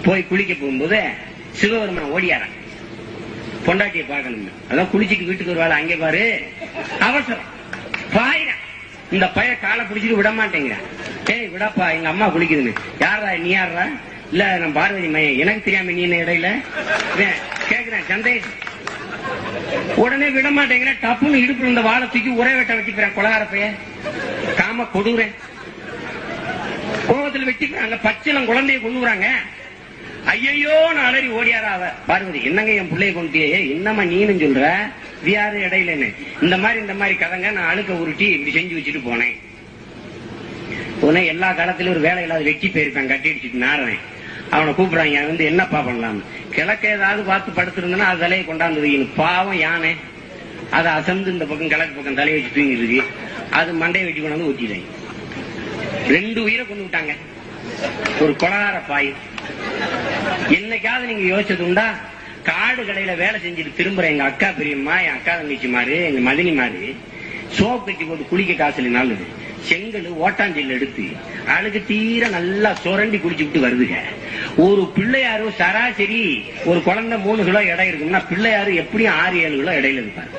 போய் குளிக்க போகும்போது சிவபெருமான் ஓடியாரான் பொண்டாட்டியை பார்க்கணும். அதான் குளிச்சுட்டு வீட்டுக்கு வருவாள், அங்கே பாரு அவசரம் பாயிரம். இந்த பைய காலை பிடிச்சிட்டு விட மாட்டேங்கிறான். ஏய் விடப்பா, எங்க அம்மா குளிக்குதுன்னு. யாரா நீ? யாரா? இல்ல நான் பார்வதி மையம். எனக்கு தெரியாம நீ என்ன இடையில கேக்குறேன் சந்தேகம். உடனே விட மாட்டேங்கிறேன். டப்புன்னு இடுப்புல இந்த வாழை தூக்கி உரை வெட்ட வச்சுக்கிறேன். கொலகார பைய காம கொடுறேன். கோபத்தில் வெட்டிக்கிறாங்க. பச்சிலம் குழந்தைய கொண்டுறாங்க. ஐயோ அலறி ஓடியாரா அவ. பார்வதி, என்னங்க என் பிள்ளைய கொண்டுட்டியே? என்னம்மா நீனு சொல்ற? வியாரு இடையிலன்னு இந்த மாதிரி கதைங்க. நான் அழுக்க உருட்டி இப்படி செஞ்சு வச்சுட்டு போனேன். உடனே எல்லா காலத்திலும் ஒரு வேலை இல்லாத வெட்டி போயிருப்பேன், கட்டி அடிச்சுட்டு நாடுறேன். அவனை கூப்பிடுறாங்க, வந்து என்னப்பா பண்ணலாம்? கிழக்க ஏதாவது பார்த்து படுத்திருந்தேன்னா அது தலையை கொண்டாந்து வைக்கணும். பாவம் யானை அதை அசந்து இந்த பக்கம் கிழக்கு பக்கம் தலையை வச்சு தூங்கி இருக்கு. அது மண்டையை வெட்டி கொண்டாந்து ஊற்றிடுறாங்க. 2 உயிரை கொண்டு விட்டாங்க. ஒரு கொலகார பாய். என்னைக்காவது நீங்க யோசிச்சது உண்டா? காடு கடையில வேலை செஞ்சுட்டு திரும்புற எங்க அக்கா பெரியம்மா, என் அக்கா தங்கச்சி மாறு, எங்க மதினி மாறு சோப்பு கட்டி போட்டு குளிக்க காசு இல்லைனாலும் செங்கல் ஓட்டாஞ்சல் எடுத்து அழுக்கு தீர நல்லா சுரண்டி குடிச்சு விட்டு வருதுங்க. ஒரு பிள்ளையாரு சராசரி ஒரு குழந்தை 3 கிலோ எடை இருக்கும்னா பிள்ளையாரு எப்படியும் 6-7 கிலோ இடையில இருப்பாரு.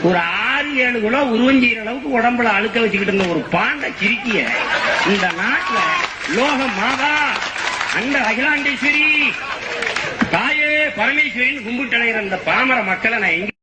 ஒரு 6-7 கிலோ உருவஞ்சிற அளவுக்கு உடம்புல அழுக்க வச்சுக்கிட்டு இருந்த ஒரு பாண்ட சிரிக்கிய இந்த நாட்டுல லோக மாதா அந்த அகிலாண்டேஸ்வரி தாயே பரமேஸ்வரின்னு கும்பிட்டு அடைகிற அந்த பாமர மக்களை நான் எங்க